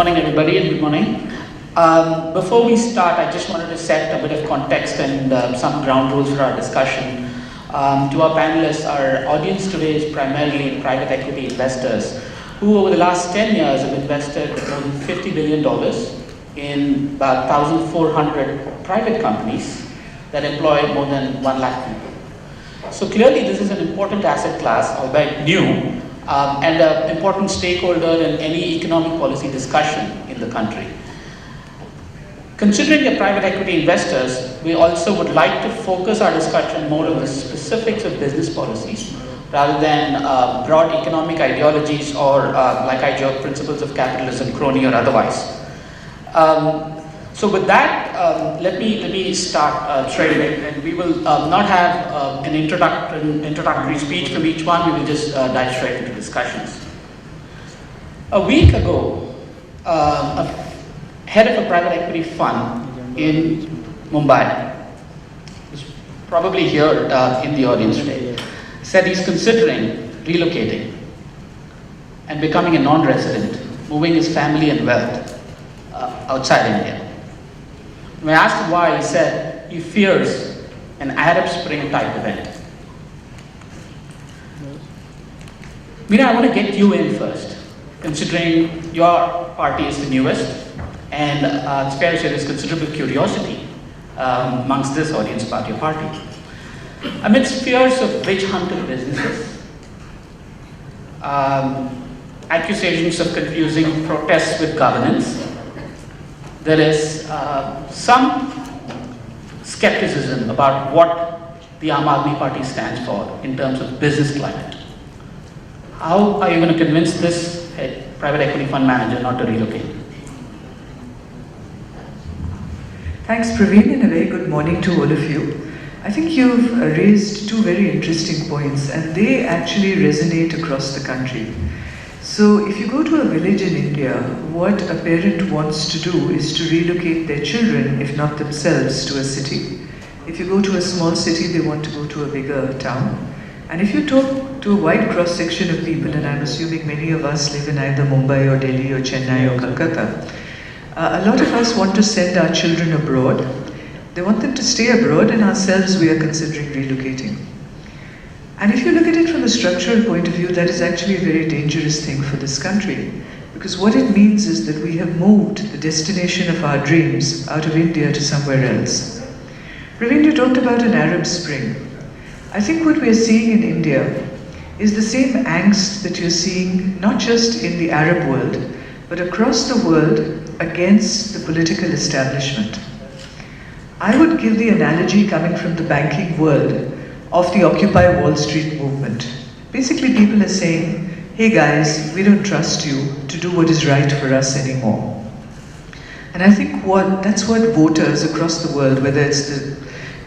morning, everybody, and good morning. Before we start, I just wanted to set a bit of context and some ground rules for our discussion. To our panelists, our audience today is primarily private equity investors who, over the last 10 years, have invested more than $50 billion in about 1,400 private companies that employ more than 1 lakh people. So clearly, this is an important asset class, albeit new, and an important stakeholder in any economic policy discussion in the country. Considering the private equity investors, we also would like to focus our discussion more on the specifics of business policies rather than broad economic ideologies or, like I joke, principles of capitalism, crony or otherwise. So with that, let me start straight away, and we will not have an introductory speech from each one. We will just dive straight into discussions. A week ago, a head of a private equity fund in Mumbai, who's probably here in the audience today, said he's considering relocating and becoming a non-resident, moving his family and wealth outside India. When I asked him why, he said he fears an Arab Spring type event. Meena, I want to get you in first, considering your party is the newest, and it's fair to say there's considerable curiosity amongst this audience about your party. Amidst fears of witch hunter businesses, accusations of confusing protests with governance, there is some skepticism about what the Aam Aadmi Party stands for in terms of business climate. How are you going to convince this private equity fund manager not to relocate? Thanks, Praveen, and a very good morning to all of you. I think you've raised two very interesting points, and they actually resonate across the country. So if you go to a village in India, what a parent wants to do is to relocate their children, if not themselves, to a city. If you go to a small city, they want to go to a bigger town. And if you talk to a wide cross-section of people, and I'm assuming many of us live in either Mumbai or Delhi or Chennai or Calcutta, a lot of us want to send our children abroad. They want them to stay abroad, and ourselves we are considering relocating. And if you look at it from a structural point of view, that is actually a very dangerous thing for this country. Because what it means is that we have moved the destination of our dreams out of India to somewhere else. Ravindra talked about an Arab Spring. I think what we're seeing in India is the same angst that you're seeing not just in the Arab world, but across the world against the political establishment. I would give the analogy coming from the banking world of the Occupy Wall Street movement. Basically, people are saying, hey guys, we don't trust you to do what is right for us anymore. And I think that's what voters across the world, whether it's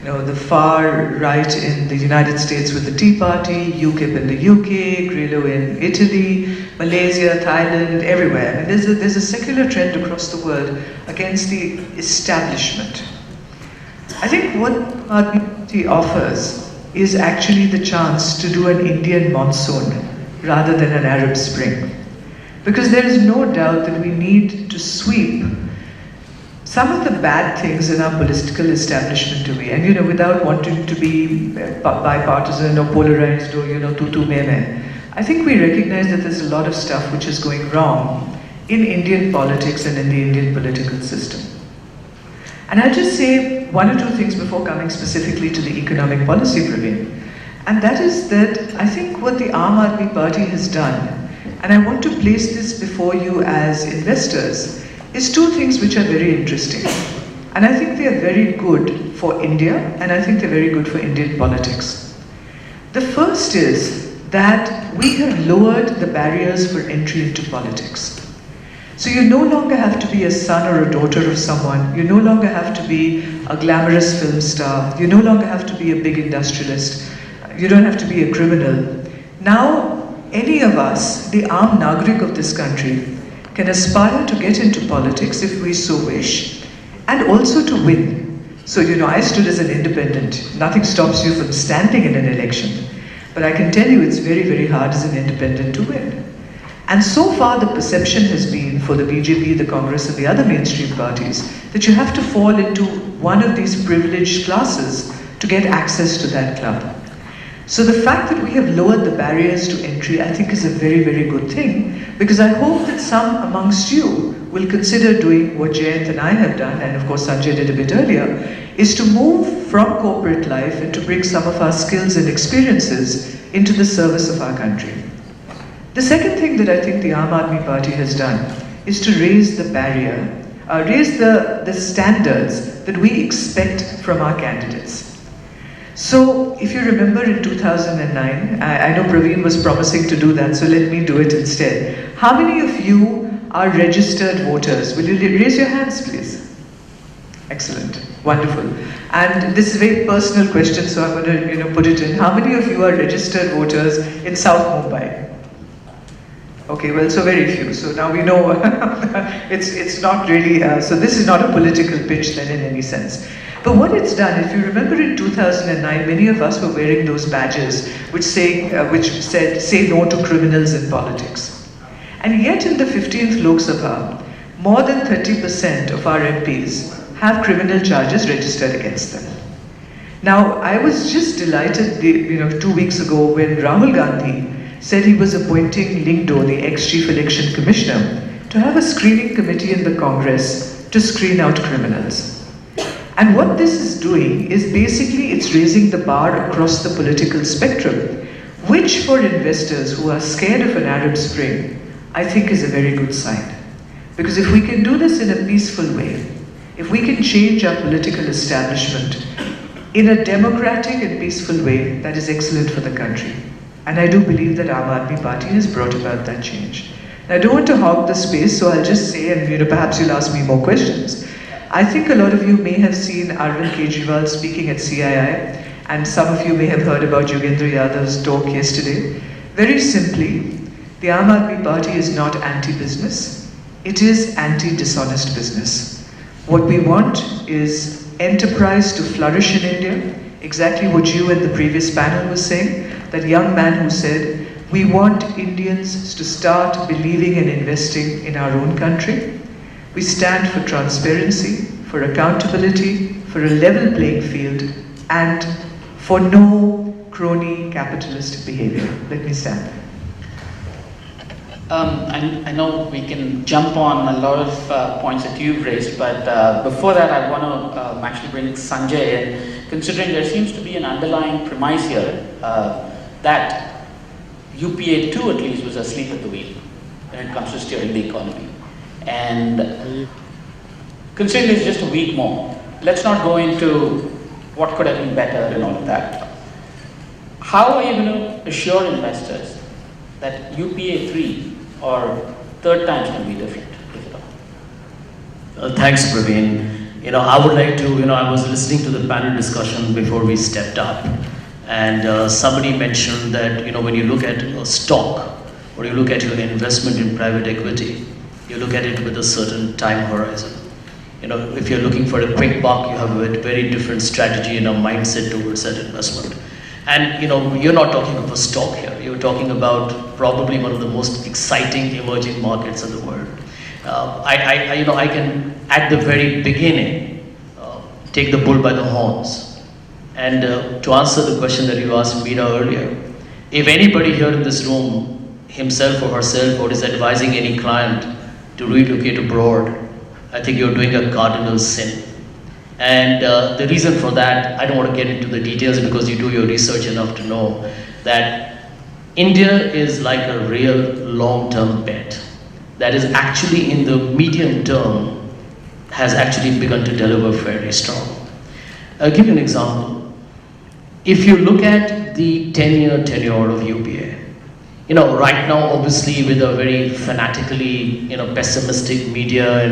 the far right in the United States with the Tea Party, UKIP in the UK, Grillo in Italy, Malaysia, Thailand, everywhere. I mean, there's a secular trend across the world against the establishment. I think what Aadmi offers is actually the chance to do an Indian monsoon rather than an Arab Spring. Because there is no doubt that we need to sweep some of the bad things in our political establishment away. And without wanting to be bipartisan or polarized or tutu meme, I think we recognize that there's a lot of stuff which is going wrong in Indian politics and in the Indian political system. And I'll just say one or two things before coming specifically to the economic policy, Praveen. And that is that I think what the Aam Aadmi Party has done, and I want to place this before you as investors, is two things which are very interesting. And I think they are very good for India, and I think they're very good for Indian politics. The first is that we have lowered the barriers for entry into politics. So you no longer have to be a son or a daughter of someone. You no longer have to be a glamorous film star. You no longer have to be a big industrialist. You don't have to be a criminal. Now, any of us, the Aam Nagrik of this country, can aspire to get into politics if we so wish, and also to win. So, I stood as an independent. Nothing stops you from standing in an election. But I can tell you it's very, very hard as an independent to win. And so far the perception has been for the BJP, the Congress and the other mainstream parties that you have to fall into one of these privileged classes to get access to that club. So the fact that we have lowered the barriers to entry, I think, is a very, very good thing, because I hope that some amongst you will consider doing what Jayant and I have done, and of course Sanjay did a bit earlier, is to move from corporate life and to bring some of our skills and experiences into the service of our country. The second thing that I think the Aam Aadmi Party has done is to raise the barrier, raise the standards that we expect from our candidates. So, if you remember in 2009, I know Praveen was promising to do that, so let me do it instead. How many of you are registered voters? Will you raise your hands, please? Excellent, wonderful. And this is a very personal question, so I'm going to put it in. How many of you are registered voters in South Mumbai? Okay, well, so very few. So now we know it's not really, so this is not a political pitch then in any sense. But what it's done, if you remember in 2009, many of us were wearing those badges which said, say no to criminals in politics. And yet in the 15th Lok Sabha, more than 30% of our MPs have criminal charges registered against them. Now, I was just delighted, 2 weeks ago when Rahul Gandhi said he was appointing Lingdo, the ex-chief election commissioner, to have a screening committee in the Congress to screen out criminals. And what this is doing is basically it's raising the bar across the political spectrum, which for investors who are scared of an Arab Spring, I think is a very good sign. Because if we can do this in a peaceful way, if we can change our political establishment in a democratic and peaceful way, that is excellent for the country. And I do believe that Aam Aadmi Party has brought about that change. Now, I don't want to hog the space, so I'll just say, and perhaps you'll ask me more questions. I think a lot of you may have seen Arvind Kejriwal speaking at CII, and some of you may have heard about Yogendra Yadav's talk yesterday. Very simply, the Aam Aadmi Party is not anti-business, it is anti-dishonest business. What we want is enterprise to flourish in India, exactly what you and the previous panel was saying, that young man who said, we want Indians to start believing and investing in our own country. We stand for transparency, for accountability, for a level playing field, and for no crony capitalist behavior. Let me stand. I know we can jump on a lot of points that you've raised, but before that I want to actually bring Sanjay in, considering there seems to be an underlying premise here that UPA 2 at least was asleep at the wheel when it comes to steering the economy. And considering it's just a week more, let's not go into what could have been better and all of that. How are you going to assure investors that UPA 3 or third time is going to be different, if at all? Thanks, Praveen. I would like to, I was listening to the panel discussion before we stepped up, and somebody mentioned that, when you look at a stock or you look at your investment in private equity, you look at it with a certain time horizon. If you're looking for a quick buck, you have a very different strategy and a mindset towards that investment. And you're not talking about stock here. You're talking about probably one of the most exciting emerging markets in the world. I can at the very beginning take the bull by the horns. And to answer the question that you asked Meera earlier, if anybody here in this room, himself or herself, or is advising any client to relocate abroad, I think you're doing a cardinal sin. And the reason for that, I don't want to get into the details because you do your research enough to know that India is like a real long-term bet that is actually in the medium term has actually begun to deliver fairly strong. I'll give you an example. If you look at the 10-year tenure of UPA, right now, obviously, with a very fanatically, pessimistic media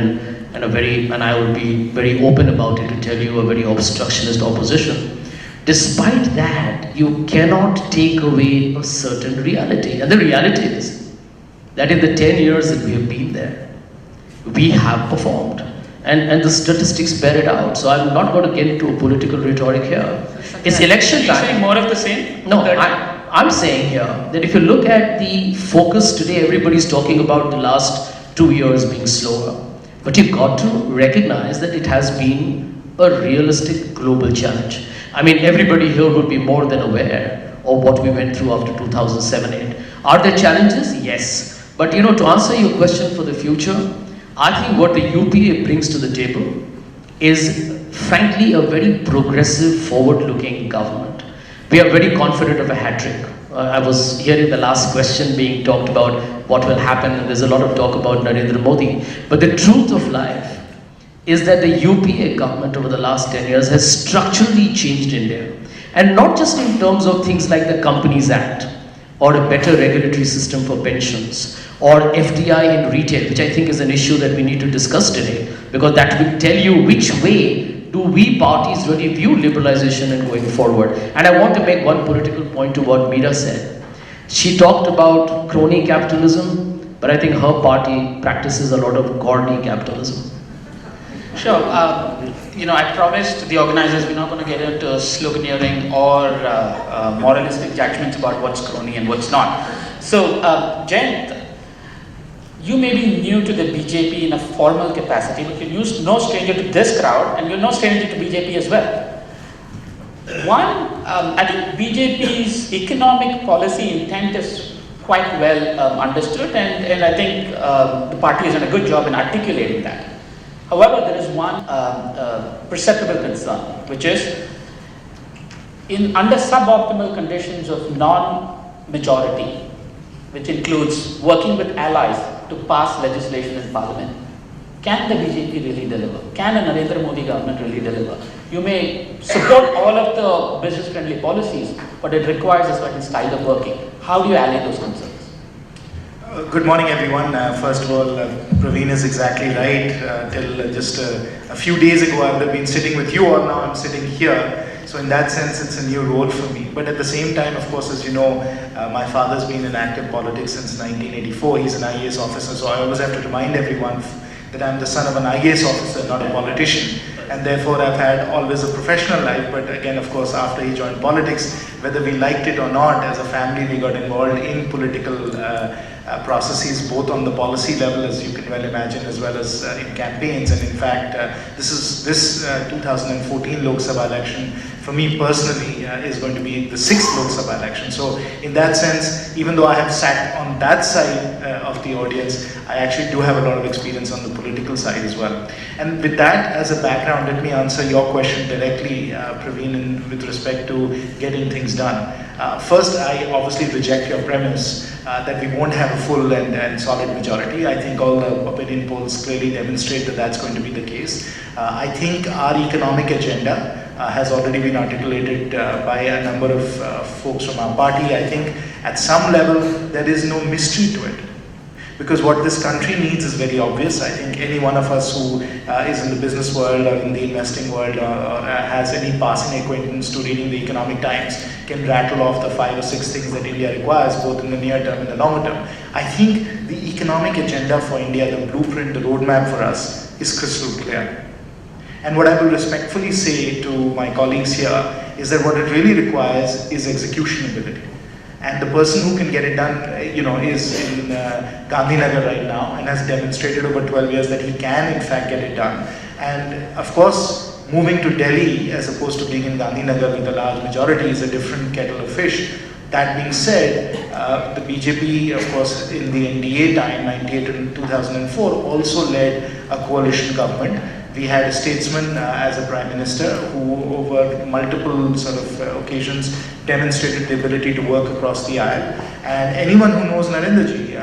and I will be very open about it to tell you, a very obstructionist opposition. Despite that, you cannot take away a certain reality. And the reality is that in the 10 years that we have been there, we have performed. And the statistics bear it out. So I'm not going to get into a political rhetoric here. It's election time. Are you saying more of the same? No, I'm saying here that if you look at the focus today, everybody's talking about the last 2 years being slower. But you've got to recognize that it has been a realistic global challenge. I mean, everybody here would be more than aware of what we went through after 2007-8. Are there challenges? Yes. But to answer your question for the future, I think what the UPA brings to the table is frankly a very progressive, forward-looking government. We are very confident of a hat trick. I was hearing the last question being talked about what will happen, and there's a lot of talk about Narendra Modi. But the truth of life is that the UPA government over the last 10 years has structurally changed India. And not just in terms of things like the Companies Act, or a better regulatory system for pensions, or FDI in retail, which I think is an issue that we need to discuss today, because that will tell you which way do we parties really view liberalization and going forward. And I want to make one political point to what Meera said. She talked about crony capitalism, but I think her party practices a lot of gaudy capitalism. Sure. I promised the organizers we're not going to get into sloganeering or moralistic judgments about what's crony and what's not. So, Jayant, you may be new to the BJP in a formal capacity, but you're no stranger to this crowd, and you're no stranger to BJP as well. One, I think BJP's economic policy intent is quite well understood, and I think the party has done a good job in articulating that. However, there is one perceptible concern, which is under suboptimal conditions of non-majority, which includes working with allies to pass legislation in parliament. Can the BJP really deliver? Can a Narendra Modi government really deliver? You may support all of the business-friendly policies, but it requires a certain style of working. How do you allay those concerns? Good morning, everyone. First of all, Praveen is exactly right. Till just a few days ago, I would have been sitting with you all. Now I'm sitting here. So in that sense, it's a new role for me. But at the same time, of course, as you know, my father's been in active politics since 1984. He's an IAS officer. So I always have to remind everyone that I'm the son of an IAS officer, not a politician. And therefore, I've had always a professional life. But again, of course, after he joined politics, whether we liked it or not, as a family, we got involved in political processes, both on the policy level, as you can well imagine, as well as in campaigns. And in fact, this 2014 Lok Sabha election, for me personally, is going to be the 6th Lok Sabha election. So in that sense, even though I have sat on that side of the audience, I actually do have a lot of experience on the political side as well. And with that as a background, let me answer your question directly, Praveen, with respect to getting things done. First, I obviously reject your premise that we won't have a full and solid majority. I think all the opinion polls clearly demonstrate that that's going to be the case. I think our economic agenda has already been articulated by a number of folks from our party. I think at some level there is no mystery to it. Because what this country needs is very obvious. I think any one of us who is in the business world or in the investing world or has any passing acquaintance to reading the Economic Times can rattle off the 5 or 6 things that India requires, both in the near term and the longer term. I think the economic agenda for India, the blueprint, the roadmap for us is crystal clear. And what I will respectfully say to my colleagues here is that what it really requires is execution ability. And the person who can get it done, is in Gandhinagar right now and has demonstrated over 12 years that he can in fact get it done. And of course, moving to Delhi as opposed to being in Gandhinagar with a large majority is a different kettle of fish. That being said, the BJP, of course, in the NDA time, 98 and 2004, also led a coalition government. We had a statesman as a prime minister who over multiple sort of occasions demonstrated the ability to work across the aisle. And anyone who knows Narendra ji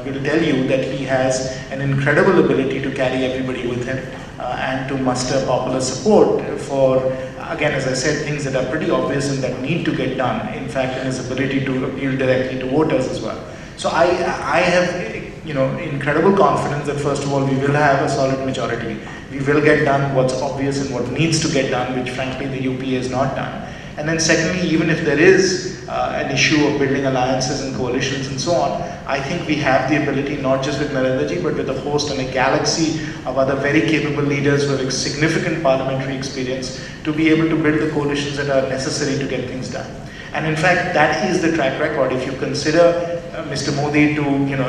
will tell you that he has an incredible ability to carry everybody with him and to muster popular support for, again, as I said, things that are pretty obvious and that need to get done. In fact, in his ability to appeal directly to voters as well. So I have incredible confidence that first of all we will have a solid majority. We will get done what's obvious and what needs to get done, which frankly the UPA has not done. And then secondly, even if there is an issue of building alliances and coalitions and so on, I think we have the ability, not just with Narendra ji, but with a host and a galaxy of other very capable leaders who have significant parliamentary experience to be able to build the coalitions that are necessary to get things done. And in fact, that is the track record. If you consider Mr. Modi to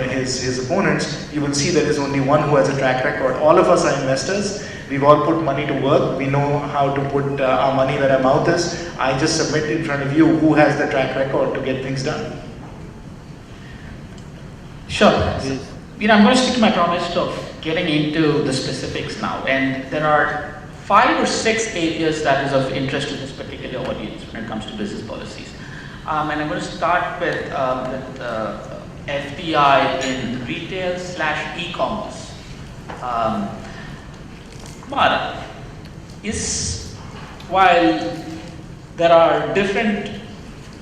his opponents, you will see there is only one who has a track record. All of us are investors. We've all put money to work. We know how to put our money where our mouth is. I just submit in front of you who has the track record to get things done. Sure. I'm going to stick to my promise of getting into the specifics now. And there are 5 or 6 areas that is of interest to this particular audience when it comes to business policies. And I'm going to start with FDI in retail/e-commerce. Bharat, while there are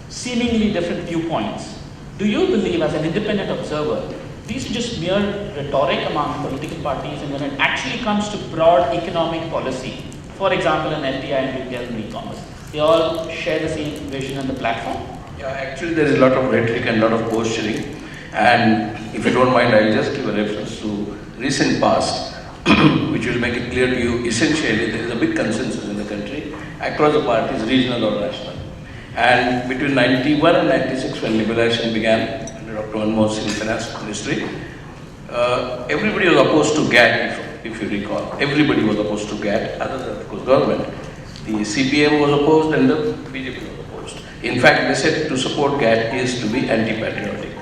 seemingly different viewpoints, do you believe, as an independent observer, these are just mere rhetoric among political parties, and when it actually comes to broad economic policy, for example, an FDI in retail and e-commerce, they all share the same vision and the platform? Yeah, actually there is a lot of rhetoric and a lot of posturing, and if you don't mind, I'll just give a reference to recent past, which will make it clear to you. Essentially, there is a big consensus in the country across the parties, regional or national. And between 91 and 96, when liberalization began under Dr. Manmohan Singh Finance Ministry, everybody was opposed to GATT, if you recall. Everybody was opposed to GATT, other than, of course, government. The CPM was opposed and the BJP was opposed. In fact, they said to support GATT is to be anti-patriotic.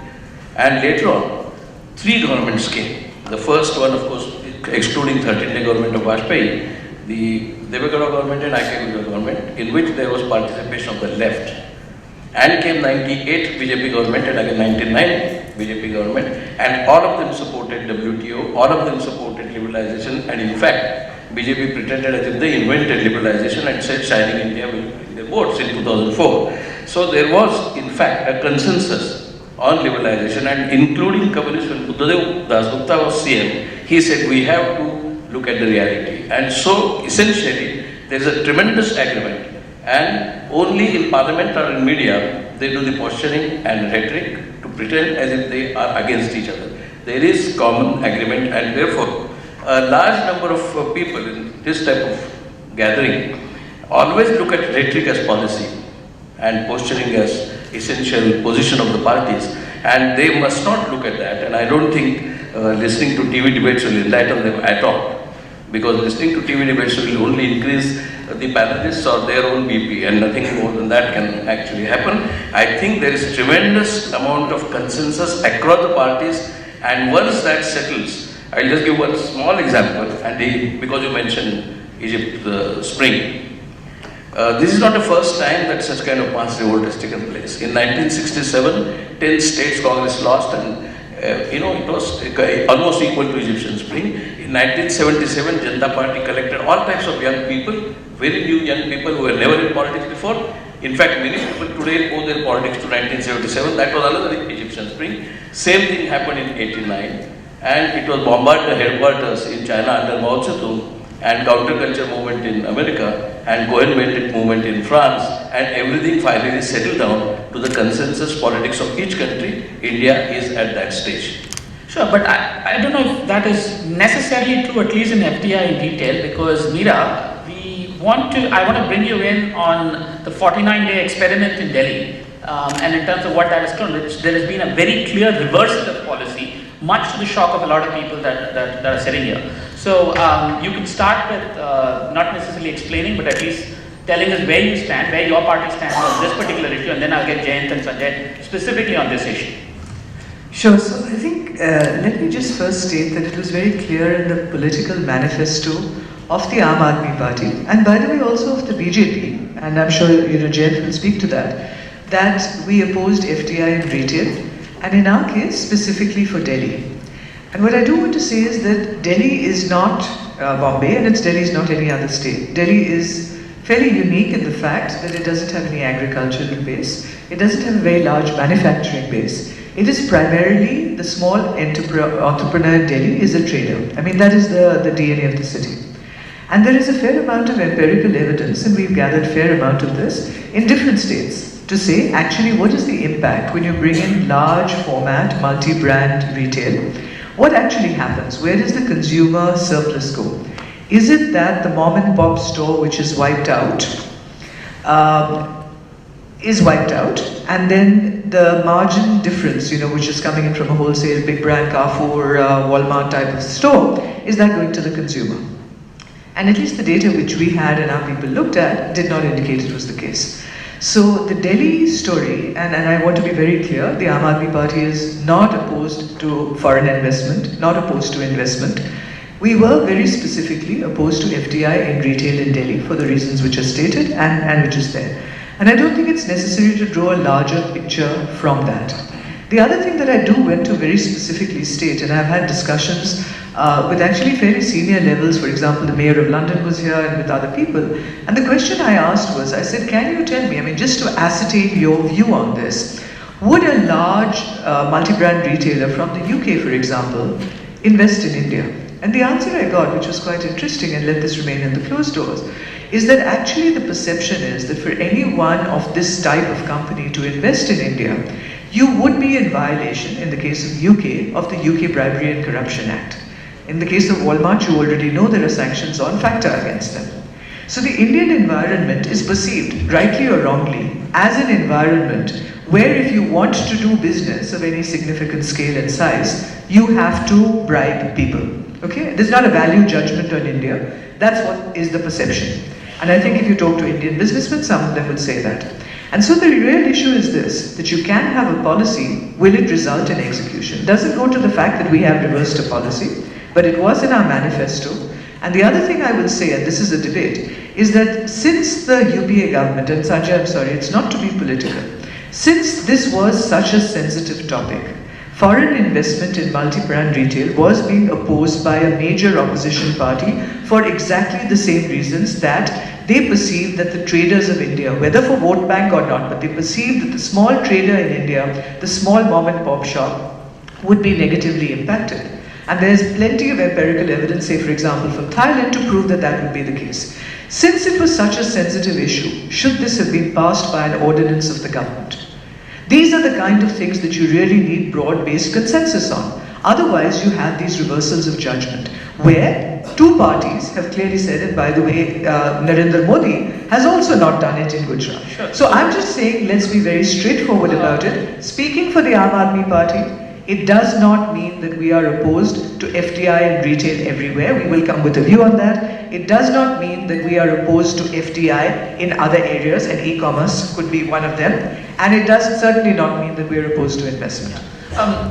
And later on, 3 governments came. The first one, of course, excluding 13th government of Vajpayee, the Devagowda government and I.K. Gujral government, in which there was participation of the left. And came 98 BJP government and again 99 BJP government, and all of them supported WTO, all of them supported liberalization, and in fact, BJP pretended as if they invented liberalization and said Shining India will bring their votes in 2004. So there was, in fact, a consensus on liberalization, and including Communist, when Buddhadev Dasgupta was CM, he said we have to look at the reality. And so essentially there is a tremendous agreement, and only in parliament or in media they do the posturing and rhetoric to pretend as if they are against each other. There is common agreement, and therefore a large number of people in this type of gathering always look at rhetoric as policy and posturing as essential position of the parties, and they must not look at that. And I don't think listening to TV debates will enlighten them at all, because listening to TV debates will only increase the panelists or their own BP, and nothing more than that can actually happen. I think there is tremendous amount of consensus across the parties, and once that settles, I'll just give one small example, and because you mentioned Egypt Spring. This is not the first time that such kind of mass revolt has taken place. In 1967, 10 states Congress lost, and it was almost equal to Egyptian Spring. In 1977, Janata Party collected all types of young people, very new young people who were never in politics before. In fact, many people today owe their politics to 1977. That was another Egyptian Spring. Same thing happened in 89, and it was bombarded the headquarters in China under Mao Zedong, and counterculture movement in America, and Cohen-Bendit movement in France, and everything finally settled down to the consensus politics of each country. India is at that stage. Sure, but I don't know if that is necessarily true, at least in FDI in detail, because Meera, I want to bring you in on the 49-day experiment in Delhi, and in terms of what that is done, there has been a very clear reversal of policy, much to the shock of a lot of people that are sitting here. So you can start with not necessarily explaining, but at least telling us where you stand, where your party stands on this particular issue, and then I'll get Jayant and Sanjay specifically on this issue. Sure, so I think, let me just first state that it was very clear in the political manifesto of the Aam Aadmi Party, and by the way also of the BJP, and I'm sure Jayant will speak to that we opposed FDI in retail, and in our case, specifically for Delhi. And what I do want to say is that Delhi is not Bombay, and Delhi is not any other state. Delhi is fairly unique in the fact that it doesn't have any agricultural base, it doesn't have a very large manufacturing base. It is primarily the small entrepreneur. Delhi is a trader. I mean, that is the DNA of the city. And there is a fair amount of empirical evidence, and we've gathered a fair amount of this in different states, to say actually what is the impact when you bring in large format, multi-brand retail. What actually happens? Where does the consumer surplus go? Is it that the mom and pop store which is wiped out is wiped out, and then the margin difference, which is coming in from a wholesale big brand Carrefour, Walmart type of store, is that going to the consumer? And at least the data which we had and our people looked at did not indicate it was the case. So the Delhi story, and I want to be very clear, the Aam Aadmi Party is not opposed to foreign investment, not opposed to investment. We were very specifically opposed to FDI in retail in Delhi for the reasons which are stated and which is there. And I don't think it's necessary to draw a larger picture from that. The other thing that I do want to very specifically state, and I've had discussions with actually fairly senior levels, for example, the Mayor of London was here and with other people, and the question I asked was, I said, can you tell me, just to ascertain your view on this, would a large multi-brand retailer from the UK, for example, invest in India? And the answer I got, which was quite interesting, and let this remain in the closed doors, is that actually the perception is that for any one of this type of company to invest in India, you would be in violation, in the case of UK, of the UK Bribery and Corruption Act. In the case of Walmart, you already know there are sanctions on FACTA against them. So the Indian environment is perceived, rightly or wrongly, as an environment where if you want to do business of any significant scale and size, you have to bribe people. Okay? There's not a value judgment on India. That's what is the perception. And I think if you talk to Indian businessmen, some of them would say that. And so the real issue is this, that you can have a policy, will it result in execution? Does it go to the fact that we have reversed a policy? But it was in our manifesto. And the other thing I will say, and this is a debate, is that since the UPA government, and Sanjay, I'm sorry, it's not to be political, since this was such a sensitive topic, foreign investment in multi-brand retail was being opposed by a major opposition party for exactly the same reasons, that they perceived that the traders of India, whether for vote bank or not, but they perceived that the small trader in India, the small mom and pop shop, would be negatively impacted. And there's plenty of empirical evidence, say for example from Thailand, to prove that that would be the case. Since it was such a sensitive issue, should this have been passed by an ordinance of the government? These are the kind of things that you really need broad-based consensus on. Otherwise, you have these reversals of judgment, where two parties have clearly said, and by the way, Narendra Modi has also not done it in Gujarat. Sure. So I'm just saying, let's be very straightforward about it. Speaking for the Aam Aadmi Party, it does not mean that we are opposed to FDI in retail everywhere. We will come with a view on that. It does not mean that we are opposed to FDI in other areas, and e-commerce could be one of them. And it does certainly not mean that we are opposed to investment.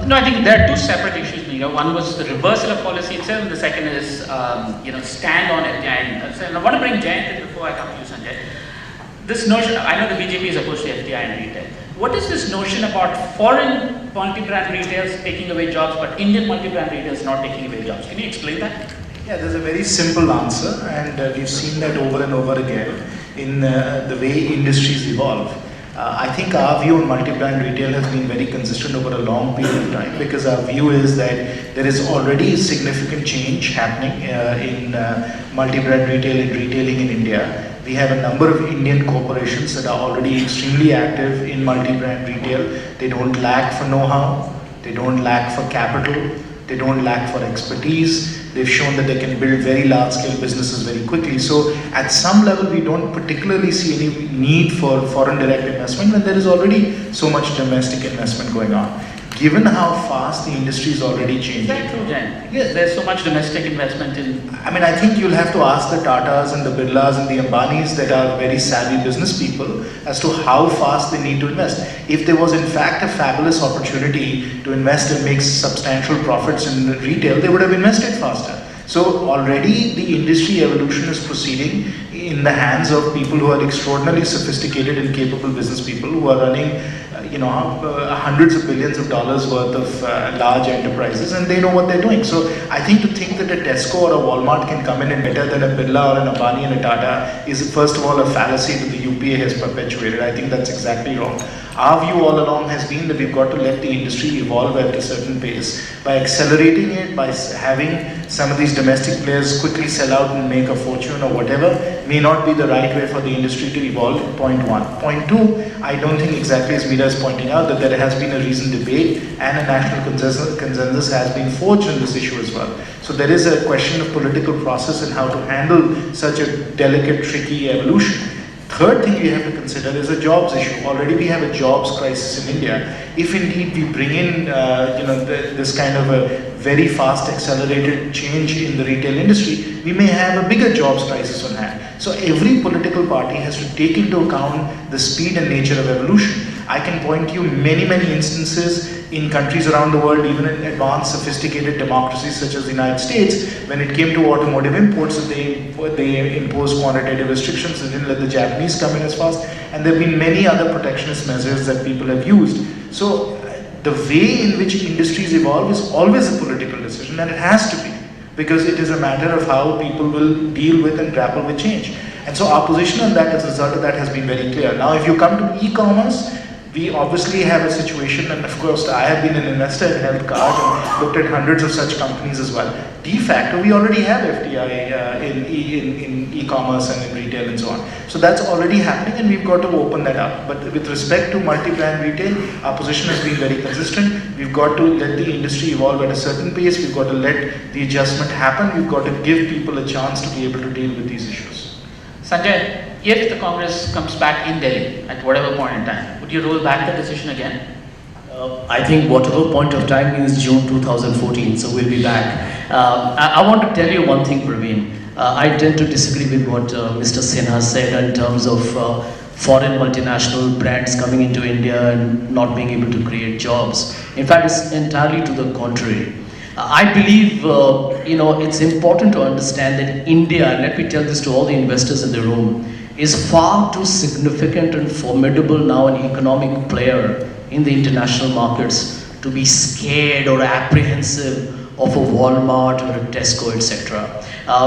No, I think there are two separate issues, Meera. One was the reversal of policy itself, and the second is, stand on FDI. And I want to bring Jayant in before I come to you, Sanjay. This notion, I know the BJP is opposed to FDI in retail. What is this notion about foreign multi-brand retailers taking away jobs, but Indian multi-brand retailers not taking away jobs? Can you explain that? Yeah, there's a very simple answer, and we've seen that over and over again in the way industries evolve. I think our view on multi-brand retail has been very consistent over a long period of time, because our view is that there is already significant change happening in multi-brand retail and retailing in India. We have a number of Indian corporations that are already extremely active in multi-brand retail. They don't lack for know-how, they don't lack for capital, they don't lack for expertise. They've shown that they can build very large-scale businesses very quickly. So at some level, we don't particularly see any need for foreign direct investment when there is already so much domestic investment going on. Given how fast the industry is already changing. Is that true, Jan? Yes, there's so much domestic investment in... I think you'll have to ask the Tatas and the Birlas and the Ambanis that are very savvy business people as to how fast they need to invest. If there was in fact a fabulous opportunity to invest and make substantial profits in retail, they would have invested faster. So already the industry evolution is proceeding in the hands of people who are extraordinarily sophisticated and capable business people who are running hundreds of billions of dollars worth of large enterprises, and they know what they're doing. So I think to think that a Tesco or a Walmart can come in and better than a Birla or an Ambani and a Tata is first of all a fallacy that the UPA has perpetuated. I think that's exactly wrong. Our view all along has been that we've got to let the industry evolve at a certain pace. By accelerating it, by having some of these domestic players quickly sell out and make a fortune or whatever, may not be the right way for the industry to evolve, point one. Point two, I don't think exactly as Meera is pointing out that there has been a recent debate and a national consensus has been forged on this issue as well. So there is a question of political process and how to handle such a delicate, tricky evolution. Third thing we have to consider is a jobs issue. Already we have a jobs crisis in India. If indeed we bring in, this kind of a very fast accelerated change in the retail industry, we may have a bigger jobs crisis on hand. So every political party has to take into account the speed and nature of evolution. I can point you many instances in countries around the world, even in advanced, sophisticated democracies such as the United States, when it came to automotive imports, they imposed quantitative restrictions. They didn't let the Japanese come in as fast, and there have been many other protectionist measures that people have used. So the way in which industries evolve is always a political decision, and it has to be, because it is a matter of how people will deal with and grapple with change. And so our position on that as a result of that has been very clear. Now, if you come to e-commerce, we obviously have a situation, and of course I have been an investor in health cards and looked at hundreds of such companies as well. De facto, we already have FDI in e-commerce and in retail and so on. So that's already happening, and we've got to open that up. But with respect to multi-brand retail, our position has been very consistent. We've got to let the industry evolve at a certain pace. We've got to let the adjustment happen. We've got to give people a chance to be able to deal with these issues. Sanjay, if the Congress comes back in Delhi at whatever point in time, would you roll back the decision again? I think whatever point of time is June 2014, so we'll be back. I want to tell you one thing, Praveen. I tend to disagree with what Mr. Sinha said in terms of foreign multinational brands coming into India and not being able to create jobs. In fact, it's entirely to the contrary. I believe, it's important to understand that India, and let me tell this to all the investors in the room, is far too significant and formidable now an economic player in the international markets to be scared or apprehensive of a Walmart or a Tesco, etc.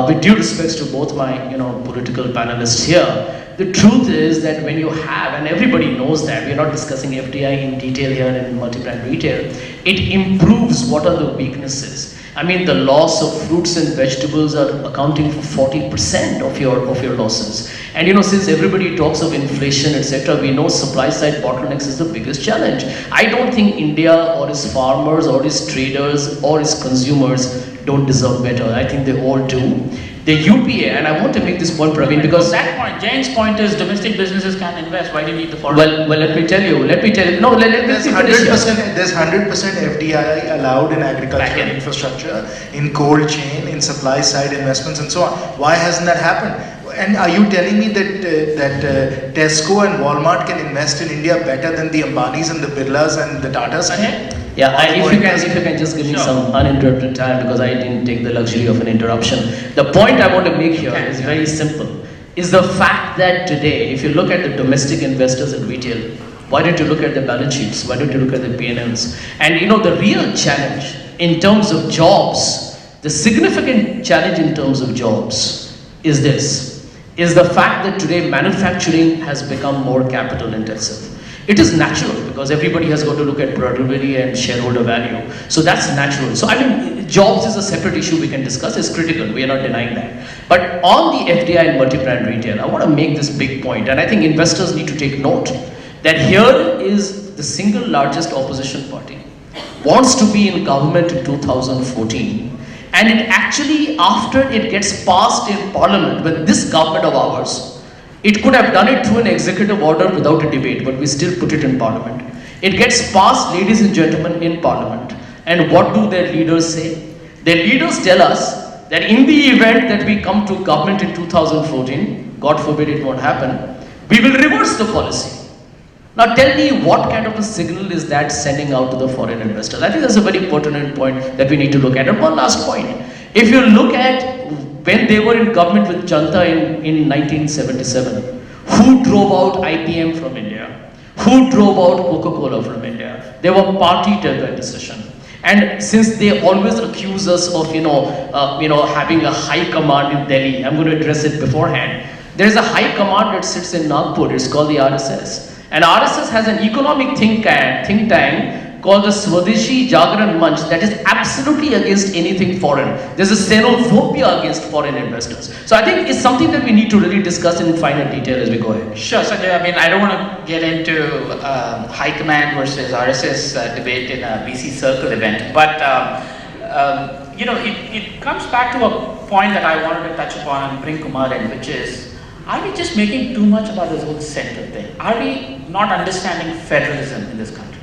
With due respects to both my political panelists here, the truth is that when you have, and everybody knows that, we're not discussing FDI in detail here in multi-brand retail, it improves what are the weaknesses. I mean, the loss of fruits and vegetables are accounting for 40% of your losses. And since everybody talks of inflation, etc., we know supply side bottlenecks is the biggest challenge. I don't think India or its farmers or its traders or its consumers don't deserve better. I think they all do. The UPA, and I want to make this point, Praveen, because that point, Jane's point is domestic businesses can invest. Why do you need the foreign? Well, let me tell you. No, let me There's 100% FDI allowed in agricultural infrastructure, in cold chain, in supply side investments, and so on. Why hasn't that happened? And are you telling me that Tesco and Walmart can invest in India better than the Ambanis and the Birlas and the Tatas? Yeah, if you can just give me some uninterrupted time, because I didn't take the luxury of an interruption. The point I want to make here is very simple. Is the fact that today, if you look at the domestic investors in retail, why don't you look at the balance sheets? Why don't you look at the P&Ls? And the real challenge in terms of jobs, the significant challenge in terms of jobs is the fact that today manufacturing has become more capital intensive. It is natural because everybody has got to look at productivity and shareholder value. So that's natural. So jobs is a separate issue we can discuss. It's critical. We are not denying that. But on the FDI and multi-brand retail, I want to make this big point, and I think investors need to take note that here is the single largest opposition party wants to be in government in 2014, and it actually, after it gets passed in parliament with this government of ours, it could have done it through an executive order without a debate, but we still put it in parliament. It gets passed, ladies and gentlemen, in parliament. And what do their leaders say? Their leaders tell us that in the event that we come to government in 2014, God forbid it won't happen, we will reverse the policy. Now tell me, what kind of a signal is that sending out to the foreign investors? I think that's a very pertinent point that we need to look at. And one last point. If you look at when they were in government with Janta in 1977, who drove out IBM from India? Who drove out Coca-Cola from India? They were party to that decision. And since they always accuse us of, having a high command in Delhi, I'm going to address it beforehand. There is a high command that sits in Nagpur. It's called the RSS. And RSS has an economic think tank called the Swadeshi Jagran Manch that is absolutely against anything foreign. There's a xenophobia against foreign investors. So I think it's something that we need to really discuss in finer detail as we go ahead. Sure, Sanjay. I don't want to get into high command versus RSS debate in a VC circle event, but it comes back to a point that I wanted to touch upon and bring Kumar in, which is are we just making too much about this whole center thing? Are we not understanding federalism in this country?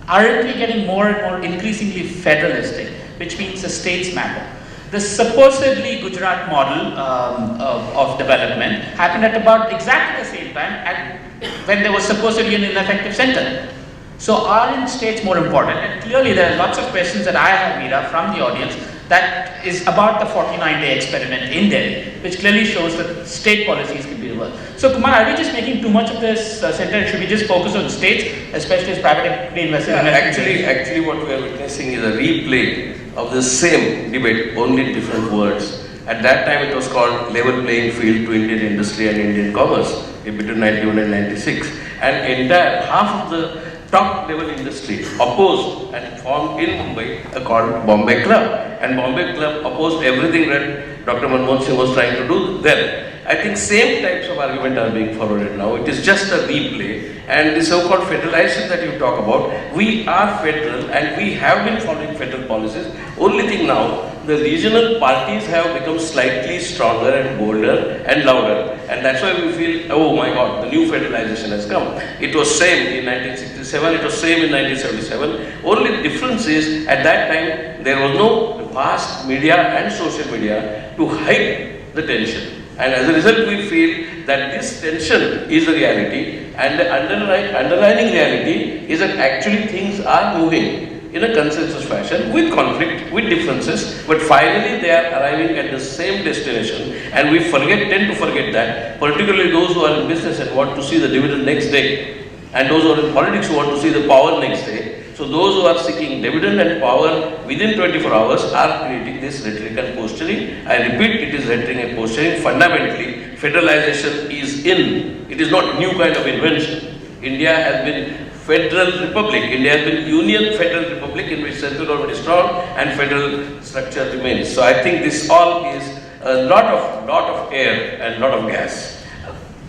Aren't we getting more and more increasingly federalistic, which means the states matter? The supposedly Gujarat model of development happened at about exactly the same time when there was supposedly an ineffective center. So aren't states more important? And clearly there are lots of questions that I have, Meera, from the audience that is about the 49-day experiment in Delhi, which clearly shows that state policies can be reversed. So Kumar, are we just making too much of this center? Should we just focus on states, especially as private equity investors? Actually what we are witnessing is a replay of the same debate, only different words. At that time it was called level playing field to Indian industry and Indian commerce between 91 and 96. And entire half of the top level industry opposed and formed in Mumbai called Bombay Club. And Bombay Club opposed everything that Dr. Manmohan Singh was trying to do then. I think same types of argument are being forwarded now. It is just a replay. And the so-called federalization that you talk about, we are federal and we have been following federal policies. Only thing now, the regional parties have become slightly stronger and bolder and louder. And that's why we feel, oh my God, the new federalization has come. It was same in 1967, it was same in 1977. Only difference is, at that time, there was no vast media and social media to hide the tension. And as a result, we feel that this tension is a reality, and the underlying reality is that actually things are moving in a consensus fashion with conflict, with differences, but finally they are arriving at the same destination, and we tend to forget that, particularly those who are in business and want to see the dividend next day, and those who are in politics who want to see the power next day. So those who are seeking dividend and power within 24 hours are creating this rhetoric and posturing. I repeat, it is rhetoric and posturing. Fundamentally, federalization is in. It is not new kind of invention. India has been federal republic. India has been union federal republic in which central government is strong and federal structure remains. So I think this all is a lot of air and lot of gas.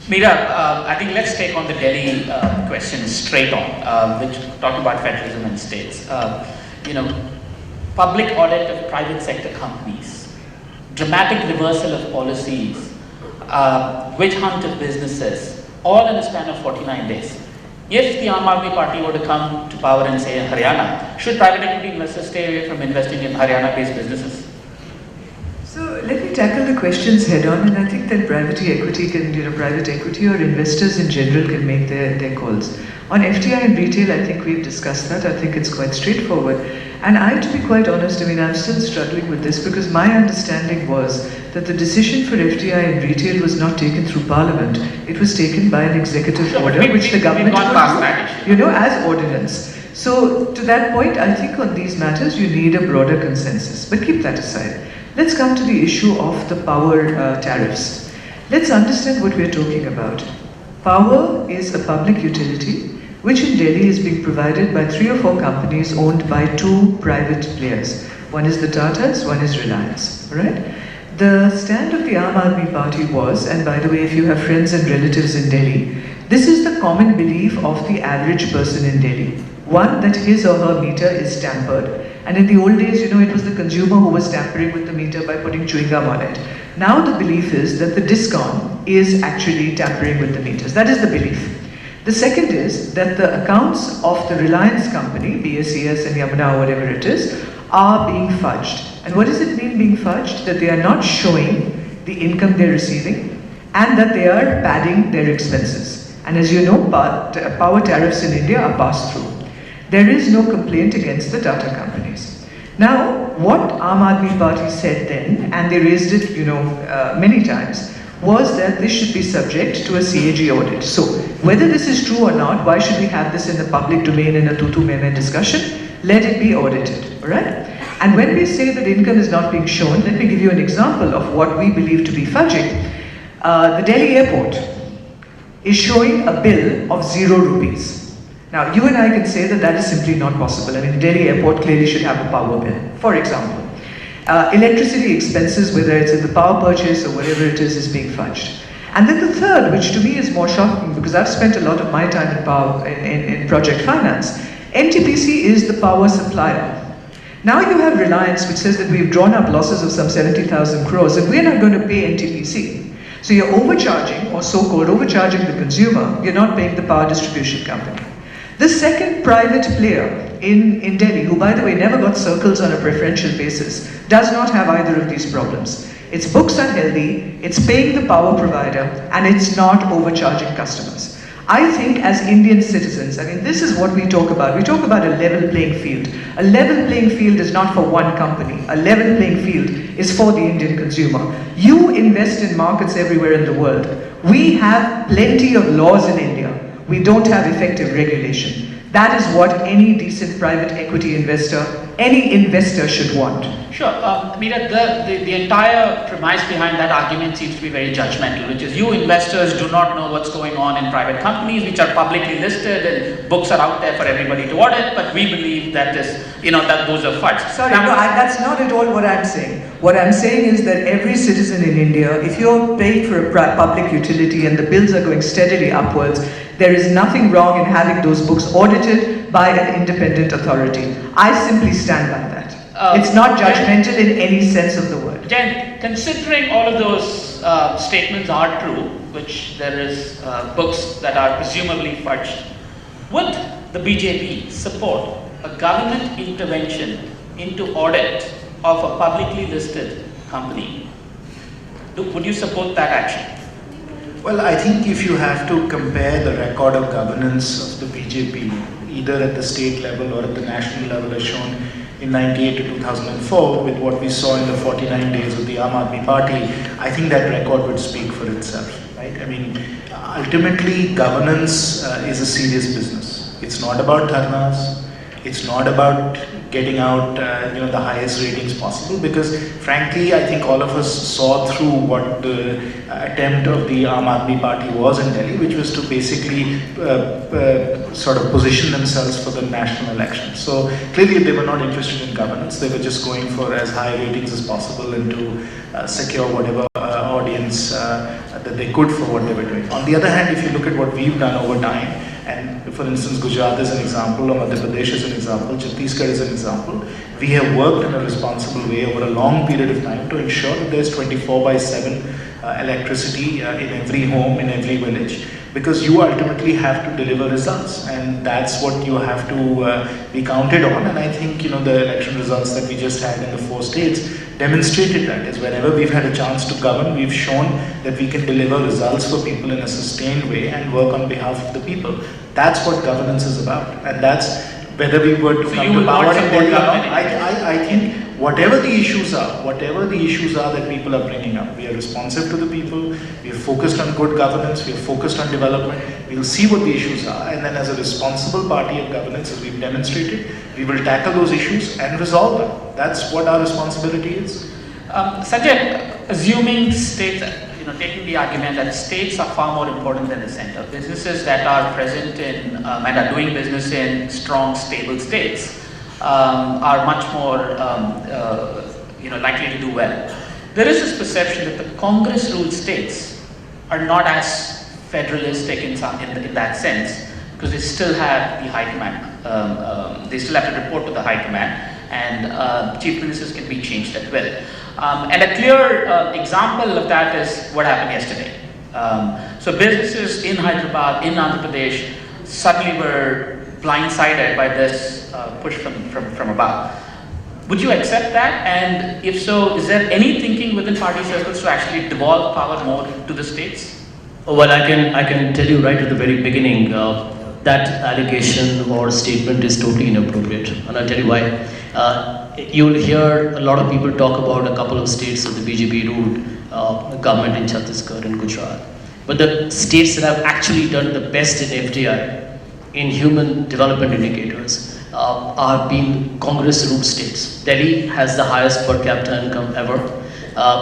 Meera, I think let's take on the Delhi question straight on, which talked about federalism and states. Public audit of private sector companies, dramatic reversal of policies, witch hunt of businesses, all in a span of 49 days. If the Aam Aadmi Party were to come to power and say in Haryana, should private equity investors stay away from investing in Haryana-based businesses? So let me tackle the questions head on, and I think that private equity or investors in general can make their calls. On FDI and retail, I think we've discussed that. I think it's quite straightforward. And to be quite honest, I'm still struggling with this because my understanding was that the decision for FDI and retail was not taken through Parliament. It was taken by an executive order, which the government would do, as ordinance. So to that point, I think on these matters, you need a broader consensus. But keep that aside. Let's come to the issue of the power tariffs. Let's understand what we're talking about. Power is a public utility which in Delhi is being provided by 3 or 4 companies owned by 2 private players. One is the Tatas, one is Reliance, right? The stand of the Aam Aadmi Party was, and by the way, if you have friends and relatives in Delhi, this is the common belief of the average person in Delhi. One, that his or her meter is tampered. And in the old days, it was the consumer who was tampering with the meter by putting chewing gum on it. Now the belief is that the DISCOM is actually tampering with the meters. That is the belief. The second is that the accounts of the Reliance company, BSES and Yamuna or whatever it is, are being fudged. And what does it mean being fudged? That they are not showing the income they're receiving and that they are padding their expenses. And as you know, power tariffs in India are passed through. There is no complaint against the Tata companies. Now, what Aam Aadmi Party said then, and they raised it, many times, was that this should be subject to a CAG audit. So, whether this is true or not, why should we have this in the public domain in a tutu meme discussion? Let it be audited, all right? And when we say that income is not being shown, let me give you an example of what we believe to be fudging. The Delhi airport is showing a bill of 0 rupees. Now, you and I can say that that is simply not possible. I mean, the Delhi airport clearly should have a power bill, for example. Electricity expenses, whether it's in the power purchase or whatever it is being fudged. And then the third, which to me is more shocking because I've spent a lot of my time in project finance, NTPC is the power supplier. Now you have Reliance, which says that we've drawn up losses of some 70,000 crores and we're not going to pay NTPC. So you're overcharging, or so-called overcharging the consumer, you're not paying the power distribution company. The second private player in Delhi, who by the way never got circles on a preferential basis, does not have either of these problems. Its books are healthy, it's paying the power provider, and it's not overcharging customers. I think as Indian citizens, I mean, this is what we talk about. We talk about a level playing field. A level playing field is not for one company. A level playing field is for the Indian consumer. You invest in markets everywhere in the world. We have plenty of laws in India. We don't have effective regulation. That is what any decent private equity investor, any investor should want. Sure. Meera, the entire premise behind that argument seems to be very judgmental, which is you investors do not know what's going on in private companies which are publicly listed and books are out there for everybody to audit, but we believe that that those are fudge. Sorry, that's not at all what I'm saying. What I'm saying is that every citizen in India, if you're paying for a public utility and the bills are going steadily upwards, there is nothing wrong in having those books audited by an independent authority. I simply stand by that. It's not judgmental in any sense of the word. Jen, considering all of those statements are true, which there is books that are presumably fudged, would the BJP support a government intervention into audit of a publicly listed company? Would you support that action? Well, I think if you have to compare the record of governance of the BJP, either at the state level or at the national level as shown in 98 to 2004 with what we saw in the 49 days of the Aam Aadmi Party, I think that record would speak for itself, right? I mean, ultimately governance is a serious business. It's not about dharnas. It's not about getting out the highest ratings possible, because frankly I think all of us saw through what the attempt of the Aam Aadmi Party was in Delhi, which was to basically sort of position themselves for the national elections. So clearly they were not interested in governance, they were just going for as high ratings as possible and to secure whatever audience that they could for what they were doing. On the other hand, if you look at what we've done over time, and for instance Gujarat is an example, or Madhya Pradesh is an example, Chhattisgarh is an example, we have worked in a responsible way over a long period of time to ensure that there's 24/7 electricity in every home, in every village, because you ultimately have to deliver results, and that's what you have to be counted on. And I think the election results that we just had in the 4 states demonstrated that, is whenever we've had a chance to govern, we've shown that we can deliver results for people in a sustained way and work on behalf of the people. That's what governance is about, and that's whether we were to come to power in Delhi or not. I think whatever the issues are that people are bringing up, we are responsive to the people, we are focused on good governance, we are focused on development, we'll see what the issues are, and then as a responsible party of governance, as we've demonstrated, we will tackle those issues and resolve them. That's what our responsibility is. Sanjay, assuming states, taking the argument that states are far more important than the center, businesses that are present in and are doing business in strong, stable states are much more likely to do well. There is this perception that the Congress-ruled states are not as federalistic in that sense, because they still have the high command. They still have to report to the high command, and chief ministers can be changed at will. And a clear example of that is what happened yesterday. So businesses in Hyderabad, in Andhra Pradesh, suddenly were blindsided by this push from above. Would you accept that? And if so, is there any thinking within party circles to actually devolve power more to the states? Well, I can tell you right at the very beginning, that allegation or statement is totally inappropriate, and I'll tell you why. You'll hear a lot of people talk about a couple of states that the BJP ruled, government in Chhattisgarh and Gujarat. But the states that have actually done the best in FDI, in human development indicators, are being Congress-ruled states. Delhi has the highest per capita income ever.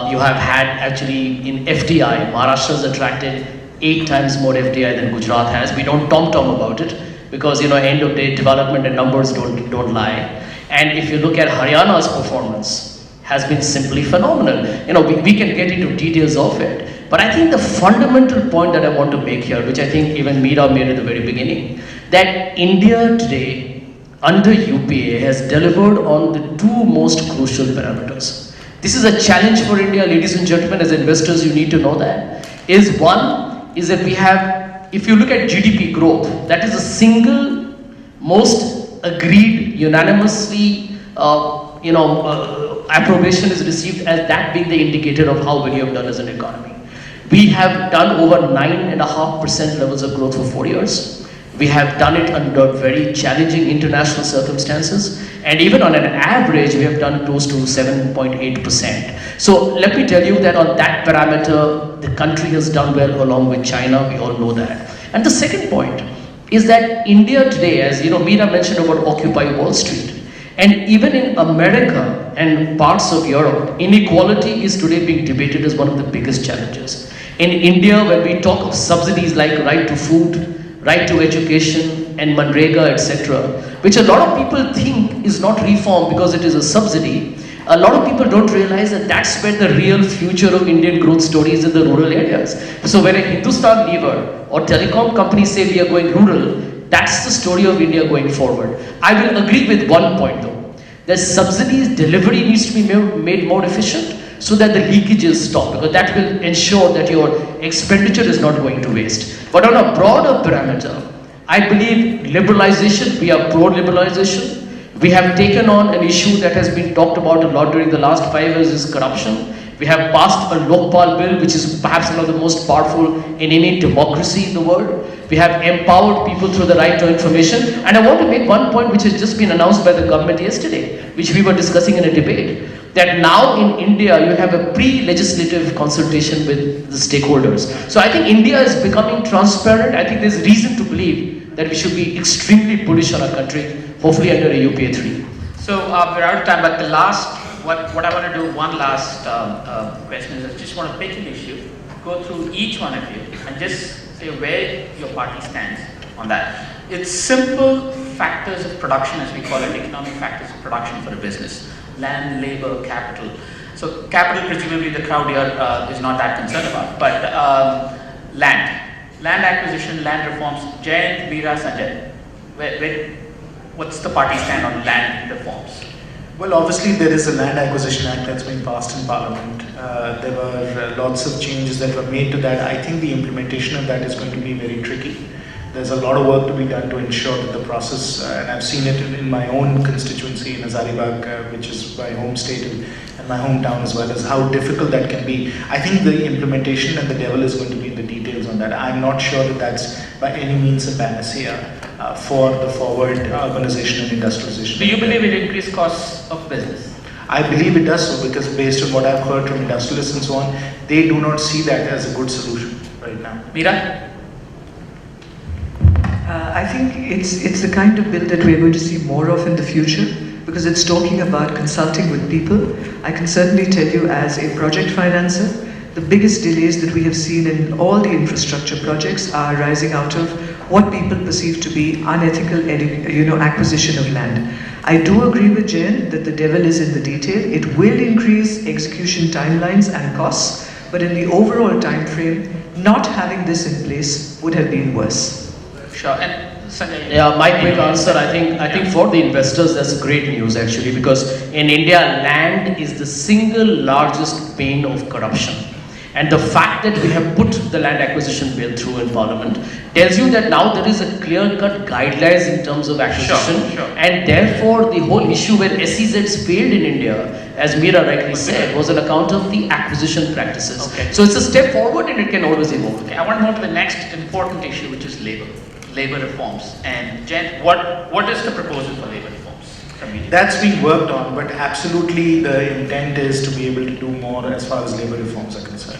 You have had actually in FDI, Maharashtra has attracted 8 times more FDI than Gujarat has. We don't tom-tom about it because end of day development and numbers don't lie. And if you look at Haryana's performance, has been simply phenomenal. We can get into details of it, but I think the fundamental point that I want to make here, which I think even Meera made at the very beginning, that India today under UPA has delivered on the 2 most crucial parameters. This is a challenge for India, ladies and gentlemen. As investors, you need to know that. is one, is that we have, if you look at GDP growth, that is the single most agreed unanimously, approbation is received as that being the indicator of how well you have done as an economy. We have done over 9.5% levels of growth for 4 years. We have done it under very challenging international circumstances, and even on an average, we have done close to 7.8%. So let me tell you that on that parameter, the country has done well along with China, we all know that. And the second point is that India today, as Meera mentioned about Occupy Wall Street, and even in America and parts of Europe, inequality is today being debated as one of the biggest challenges. In India, when we talk of subsidies like right to food, right to education, and Manrega, etc., which a lot of people think is not reform because it is a subsidy, a lot of people don't realize that that's where the real future of Indian growth story is, in the rural areas. So when a Hindustan Lever or telecom companies say we are going rural, that's the story of India going forward. I will agree with one point though, that subsidies delivery needs to be made more efficient so that the leakages stop, because that will ensure that your expenditure is not going to waste. But on a broader parameter, I believe liberalization, we are pro-liberalization. We have taken on an issue that has been talked about a lot during the last 5 years, is corruption. We have passed a Lokpal bill, which is perhaps one of the most powerful in any democracy in the world. We have empowered people through the right to information. And I want to make one point which has just been announced by the government yesterday, which we were discussing in a debate, that now in India you have a pre-legislative consultation with the stakeholders. So I think India is becoming transparent. I think there's reason to believe that we should be extremely bullish on our country, hopefully under a UPA 3. So we're out of time, but the last, what I want to do, one last question is I just want to pick an issue, go through each one of you and just say where your party stands on that. It's simple factors of production, as we call it, economic factors of production for a business. Land, labor, capital. So capital, presumably the crowd here is not that concerned about, but land acquisition, land reforms. Jayant, Meera, Sanjay, what's the party stand on land reforms? Well, obviously there is a Land Acquisition Act that's been passed in Parliament. There were lots of changes that were made to that. I think the implementation of that is going to be very tricky. There's a lot of work to be done to ensure that the process, and I've seen it in my own constituency in Hazaribagh, which is my home state and my hometown as well, as how difficult that can be. I think the implementation and the devil is going to be in the details on that. I'm not sure that that's by any means a panacea for the forward urbanization and industrialization. Do you believe it increased costs of business? I believe it does so, because based on what I've heard from industrialists and so on, they do not see that as a good solution right now. Meera? I think it's the kind of bill that we're going to see more of in the future, because it's talking about consulting with people. I can certainly tell you, as a project financer, the biggest delays that we have seen in all the infrastructure projects are rising out of what people perceive to be unethical acquisition of land. I do agree with Jen that the devil is in the detail. It will increase execution timelines and costs, but in the overall time frame, not having this in place would have been worse. Sure. And Sanjay? Yeah, my quick answer, I think for the investors that's great news actually, because in India, land is the single largest bane of corruption. And the fact that we have put the land acquisition bill through in Parliament tells you that now there is a clear-cut guidelines in terms of acquisition. Sure. And therefore, the whole issue where SEZs failed in India, as Meera rightly said, was on account of the acquisition practices. Okay. So it's a step forward and it can always evolve. Okay, I want to move to the next important issue, which is labor reforms. And Jen, what is the proposal for labor reforms from you? That's being worked on, but absolutely the intent is to be able to do more as far as labor reforms are concerned.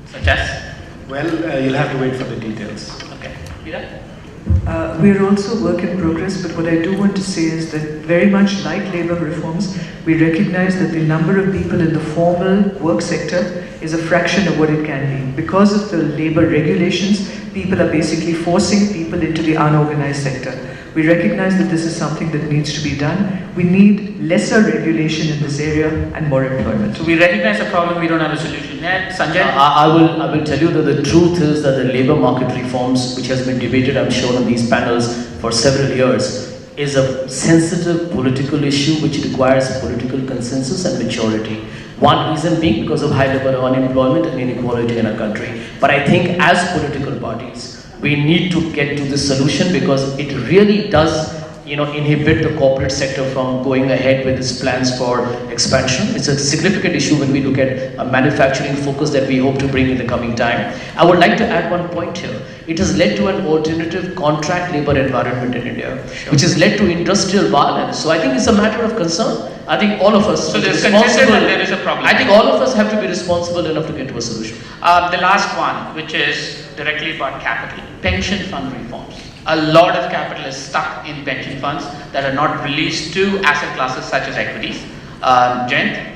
So Jess? Well, you'll have to wait for the details. Okay. Meera? We're also work in progress, but what I do want to say is that very much like labor reforms, we recognize that the number of people in the formal work sector is a fraction of what it can be. Because of the labor regulations, people are basically forcing people into the unorganized sector. We recognize that this is something that needs to be done. We need lesser regulation in this area and more employment. So we recognize the problem, we don't have a solution yet. Sanjay? I will tell you that the truth is that the labor market reforms, which has been debated, I'm sure, on these panels for several years, is a sensitive political issue which requires political consensus and maturity. One reason being because of high level of unemployment and inequality in our country. But I think as political parties, we need to get to this solution because it really does inhibit the corporate sector from going ahead with its plans for expansion. It's a significant issue when we look at a manufacturing focus that we hope to bring in the coming time. I would like to add one point here. It has led to an alternative contract labor environment in India, which has led to industrial violence. So I think it's a matter of concern. I think all of us So there's consensus that there is a problem. I think all of us have to be responsible enough to get to a solution. The last one, which is directly about capital, pension fund reforms. A lot of capital is stuck in pension funds that are not released to asset classes such as equities. Jayant?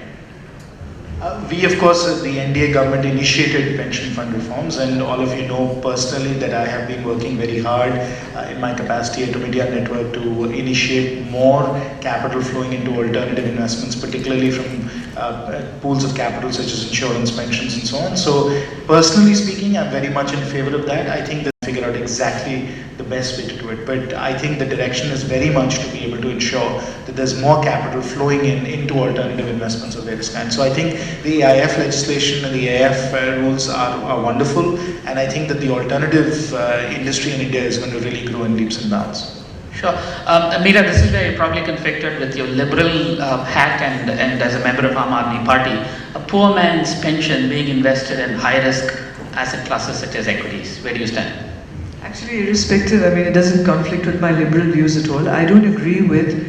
We, of course, as the NDA government initiated pension fund reforms, and all of you know personally that I have been working very hard in my capacity at Media Network to initiate more capital flowing into alternative investments, particularly from pools of capital such as insurance, pensions, and so on. So, personally speaking, I'm very much in favor of that. I think that figure out exactly the best way to do it, but I think the direction is very much to be able to ensure that there's more capital flowing into alternative investments of various kinds. So I think the AIF legislation and the AIF rules are wonderful, and I think that the alternative industry in India is going to really grow in leaps and bounds. Sure. Meera, this is where you're probably conflicted with your liberal hat and as a member of Aam Aadmi Party, a poor man's pension being invested in high-risk asset classes such as equities. Where do you stand? Actually, irrespective, I mean, it doesn't conflict with my liberal views at all. I don't agree with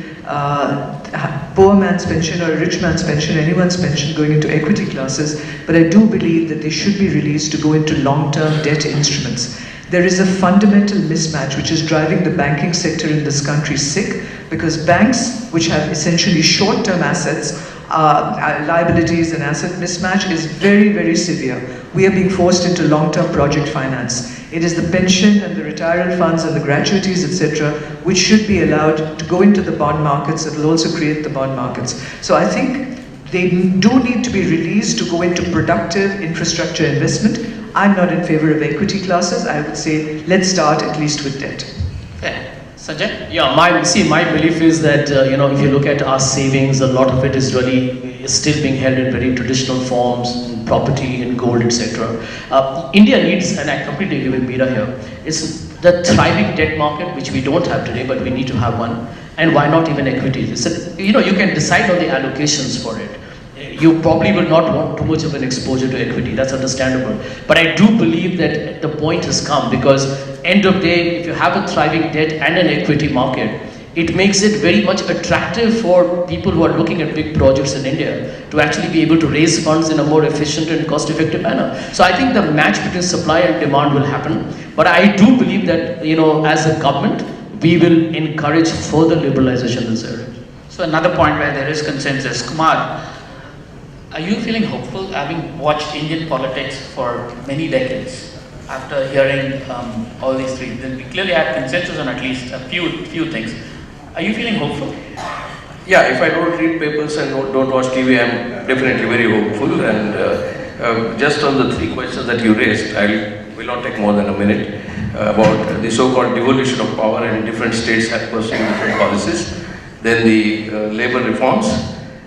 poor man's pension or a rich man's pension, anyone's pension going into equity classes, but I do believe that they should be released to go into long-term debt instruments. There is a fundamental mismatch which is driving the banking sector in this country sick, because banks, which have essentially short-term assets, liabilities and asset mismatch is very, very severe. We are being forced into long-term project finance. It is the pension and the retirement funds and the gratuities, etc., which should be allowed to go into the bond markets. It will also create the bond markets. So I think they do need to be released to go into productive infrastructure investment. I'm not in favor of equity classes. I would say let's start at least with debt. Fair. Sanjay? Yeah, my belief is that if you look at our savings, a lot of it is really still being held in very traditional forms, in property, in gold, etc. India needs, and I completely agree with Meera here, it's the thriving debt market, which we don't have today, but we need to have one. And why not even equities? You can decide on the allocations for it. You probably will not want too much of an exposure to equity, that's understandable. But I do believe that the point has come, because end of day, if you have a thriving debt and an equity market, it makes it very much attractive for people who are looking at big projects in India to actually be able to raise funds in a more efficient and cost-effective manner. So I think the match between supply and demand will happen. But I do believe that, as a government, we will encourage further liberalization in this area. So another point where there is consensus. Kumar, are you feeling hopeful, having watched Indian politics for many decades, after hearing all these three? We clearly have consensus on at least a few things. Are you feeling hopeful? Yeah, if I don't read papers and don't watch TV, I'm definitely very hopeful. And just on the three questions that you raised, I will not take more than a minute, about the so-called devolution of power, and different states have pursuing different policies, then the labor reforms,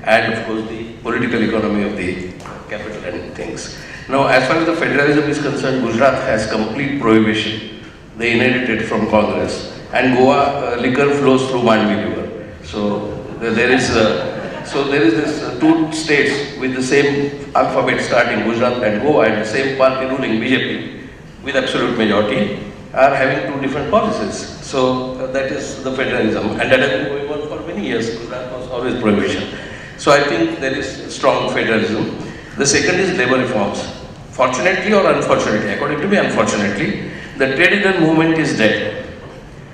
and of course the political economy of the capital and things. Now, as far as the federalism is concerned, Gujarat has complete prohibition. They inherited from Congress. And Goa, liquor flows through Mandvi River. So there is this two states with the same alphabet starting, Gujarat and Goa, and the same party ruling, BJP, with absolute majority, are having two different policies. So that is the federalism, and that has been going on for many years. Gujarat was always prohibition. So I think there is strong federalism. The second is labor reforms. Fortunately or unfortunately, according to me, unfortunately, the trade union movement is dead.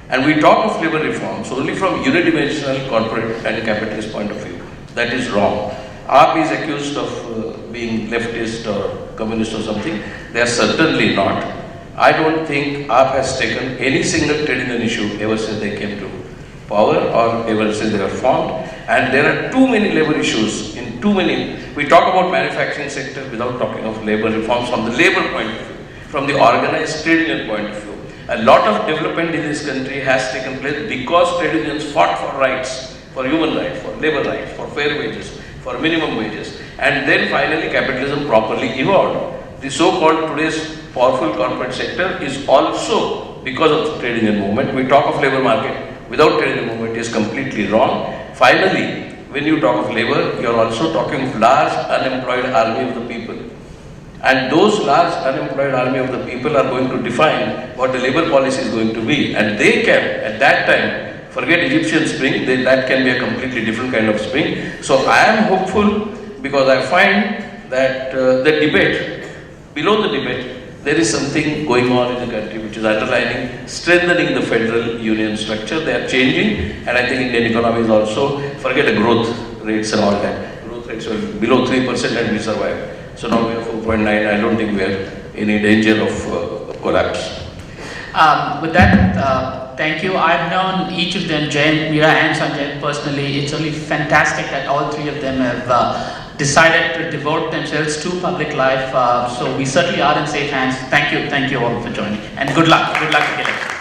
And we talk of labor reforms only from unidimensional corporate and capitalist point of view. That is wrong. AAP is accused of being leftist or communist or something. They are certainly not. I don't think AAP has taken any single trade union issue ever since they came to power or ever since they were formed. And there are too many labor issues in too many. We talk about manufacturing sector without talking of labor reforms from the labor point of view, from the organized trade union point of view. A lot of development in this country has taken place because trade unions fought for rights, for human rights, for labor rights, for fair wages, for minimum wages. and then finally capitalism properly evolved. The so-called today's powerful corporate sector is also because of trading and movement. We talk of labor market without trading and movement is completely wrong. Finally, when you talk of labor, you are also talking of large unemployed army of the people. And those large unemployed army of the people are going to define what the labor policy is going to be. And they can, at that time, forget Egyptian spring, that can be a completely different kind of spring. So I am hopeful because I find that the debate, below the debate, there is something going on in the country which is underlining, strengthening the federal union structure. They are changing, and I think Indian economy is also, forget the growth rates and all that. Growth rates were below 3% and we survived. So now we are 4.9. I don't think we are in any danger of collapse. With that, thank you. I've known each of them, Jain, Meera and Sanjay personally. It's really fantastic that all three of them have decided to devote themselves to public life. So we certainly are in safe hands. Thank you all for joining. And good luck. Good luck again.